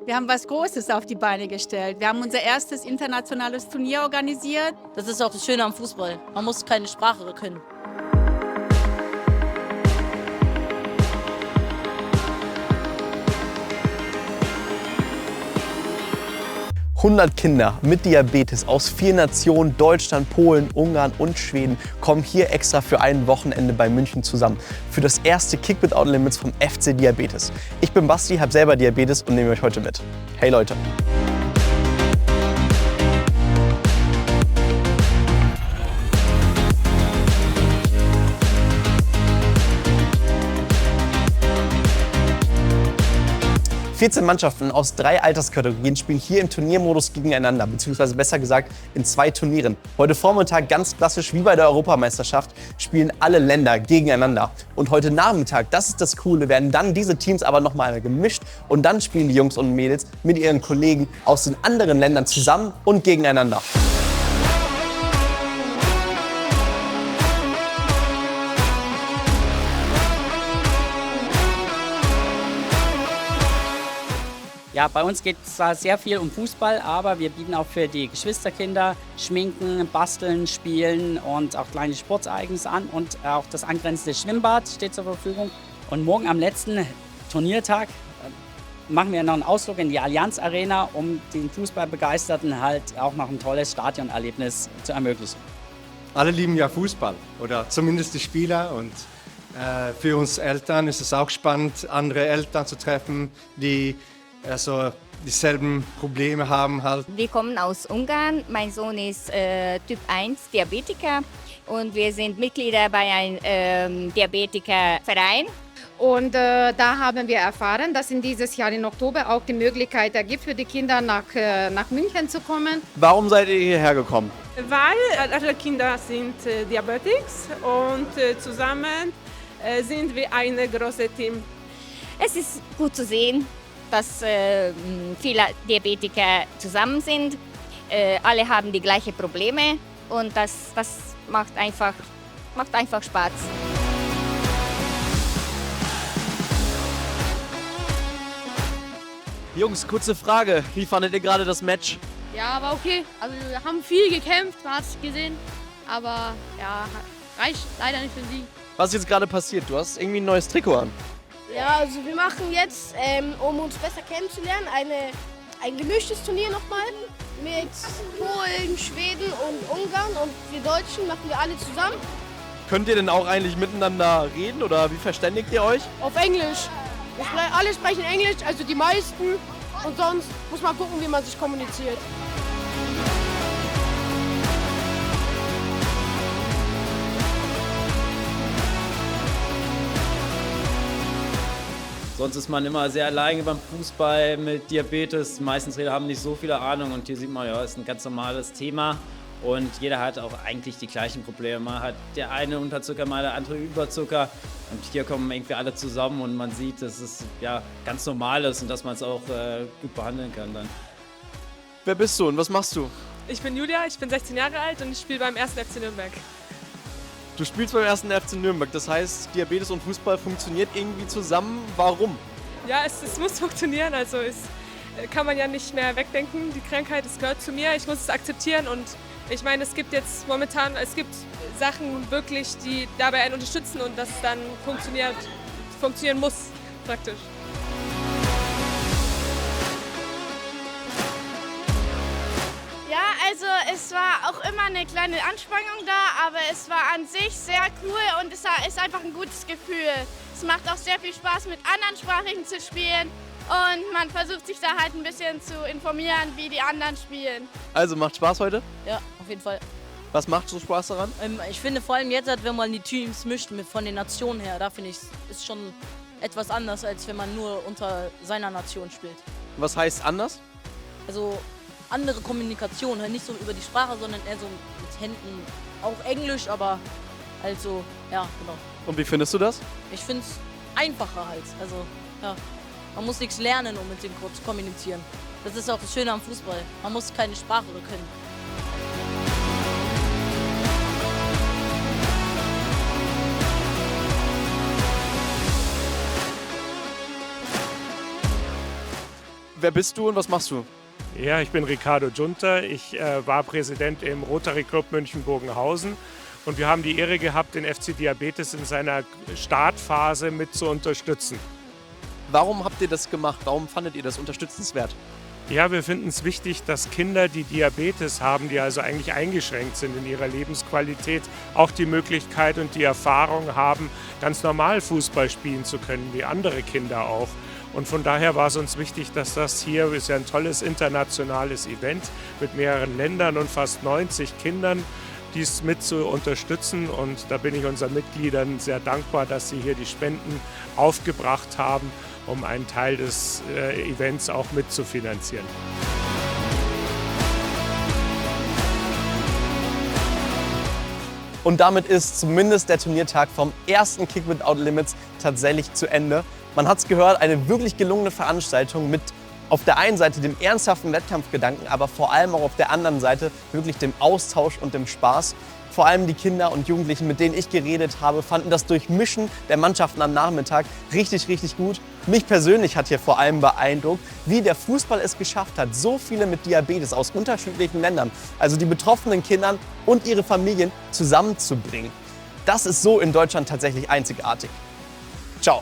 Wir haben was Großes auf die Beine gestellt. Wir haben unser erstes internationales Turnier organisiert. Das ist auch das Schöne am Fußball. Man muss keine Sprache können. 100 Kinder mit Diabetes aus 4 Nationen, Deutschland, Polen, Ungarn und Schweden, kommen hier extra für ein Wochenende bei München zusammen. Für das erste Kick Without Limits vom FC Diabetes. Ich bin Basti, habe selber Diabetes und nehme euch heute mit. Hey Leute! ...14 Mannschaften aus 3 Alterskategorien spielen hier im Turniermodus gegeneinander, beziehungsweise besser gesagt in 2 Turnieren. Heute Vormittag, ganz klassisch wie bei der Europameisterschaft, spielen alle Länder gegeneinander. Und heute Nachmittag, das ist das Coole, werden dann diese Teams aber nochmal gemischt und dann spielen die Jungs und Mädels mit ihren Kollegen aus den anderen Ländern zusammen und gegeneinander. Ja, bei uns geht es zwar sehr viel um Fußball, aber wir bieten auch für die Geschwisterkinder Schminken, Basteln, Spielen und auch kleine Sportereignisse an. Und auch das angrenzende Schwimmbad steht zur Verfügung. Und morgen am letzten Turniertag machen wir noch einen Ausflug in die Allianz Arena, um den Fußballbegeisterten halt auch noch ein tolles Stadionerlebnis zu ermöglichen. Alle lieben ja Fußball oder zumindest die Spieler. Und für uns Eltern ist es auch spannend, andere Eltern zu treffen, die dieselben Probleme haben halt. Wir kommen aus Ungarn. Mein Sohn ist Typ 1 Diabetiker und wir sind Mitglieder bei einem Diabetikerverein. Und da haben wir erfahren, dass in dieses Jahr im Oktober auch die Möglichkeit gibt, für die Kinder nach München zu kommen. Warum seid ihr hierher gekommen? Weil alle Kinder sind Diabetics und zusammen sind wir ein großes Team. Es ist gut zu sehen, dass viele Diabetiker zusammen sind. Alle haben die gleichen Probleme und das macht einfach Spaß. Jungs, kurze Frage. Wie fandet ihr gerade das Match? Ja, war okay. Also wir haben viel gekämpft, man hat es gesehen. Aber ja, reicht leider nicht für den Sieg. Was ist jetzt gerade passiert? Du hast irgendwie ein neues Trikot an. Ja, also wir machen jetzt, um uns besser kennenzulernen, ein gemischtes Turnier nochmal mit Polen, Schweden und Ungarn, und wir Deutschen machen wir alle zusammen. Könnt ihr denn auch eigentlich miteinander reden oder wie verständigt ihr euch? Auf Englisch. Alle sprechen Englisch, also die meisten, und sonst muss man gucken, wie man sich kommuniziert. Sonst ist man immer sehr alleine beim Fußball mit Diabetes. Die meisten Trainer haben nicht so viele Ahnung und hier sieht man, ja, ist ein ganz normales Thema. Und jeder hat auch eigentlich die gleichen Probleme. Man hat der eine Unterzucker, mal der andere Überzucker. Und hier kommen irgendwie alle zusammen und man sieht, dass es ja ganz normal ist und dass man es auch gut behandeln kann dann. Wer bist du und was machst du? Ich bin Julia, ich bin 16 Jahre alt und ich spiele beim 1. FC Nürnberg. Du spielst beim 1. FC Nürnberg, das heißt, Diabetes und Fußball funktioniert irgendwie zusammen. Warum? Ja, es muss funktionieren, also kann man ja nicht mehr wegdenken. Die Krankheit, es gehört zu mir, ich muss es akzeptieren und ich meine, es gibt Sachen wirklich, die dabei einen unterstützen und das dann funktionieren muss, praktisch. Ja, also es war auch immer eine kleine Anspannung da, aber es war an sich sehr cool und es ist einfach ein gutes Gefühl. Es macht auch sehr viel Spaß, mit anderen Sprachen zu spielen und man versucht sich da halt ein bisschen zu informieren, wie die anderen spielen. Also macht Spaß heute? Ja, auf jeden Fall. Was macht so Spaß daran? Ich finde vor allem jetzt, wenn man die Teams mischt von den Nationen her, da finde ich, ist schon etwas anders, als wenn man nur unter seiner Nation spielt. Was heißt anders? Also andere Kommunikation, halt nicht so über die Sprache, sondern eher so mit Händen. Auch Englisch, aber also, ja, genau. Und wie findest du das? Ich finde es einfacher halt. Also, ja, man muss nichts lernen, um mit dem zu kommunizieren. Das ist auch das Schöne am Fußball. Man muss keine Sprache können. Wer bist du und was machst du? Ja, ich bin Ricardo Giunta. Ich war Präsident im Rotary Club München-Bogenhausen und wir haben die Ehre gehabt, den FC Diabetes in seiner Startphase mit zu unterstützen. Warum habt ihr das gemacht? Warum fandet ihr das unterstützenswert? Ja, wir finden es wichtig, dass Kinder, die Diabetes haben, die also eigentlich eingeschränkt sind in ihrer Lebensqualität, auch die Möglichkeit und die Erfahrung haben, ganz normal Fußball spielen zu können, wie andere Kinder auch. Und von daher war es uns wichtig, dass das hier ist ja ein tolles internationales Event mit mehreren Ländern und fast 90 Kindern, dies mit zu unterstützen. Und da bin ich unseren Mitgliedern sehr dankbar, dass sie hier die Spenden aufgebracht haben, um einen Teil des Events auch mitzufinanzieren. Und damit ist zumindest der Turniertag vom ersten Kick Without Limits tatsächlich zu Ende. Man hat es gehört, eine wirklich gelungene Veranstaltung mit auf der einen Seite dem ernsthaften Wettkampfgedanken, aber vor allem auch auf der anderen Seite wirklich dem Austausch und dem Spaß. Vor allem die Kinder und Jugendlichen, mit denen ich geredet habe, fanden das Durchmischen der Mannschaften am Nachmittag richtig, richtig gut. Mich persönlich hat hier vor allem beeindruckt, wie der Fußball es geschafft hat, so viele mit Diabetes aus unterschiedlichen Ländern, also die betroffenen Kindern und ihre Familien zusammenzubringen. Das ist so in Deutschland tatsächlich einzigartig. Ciao.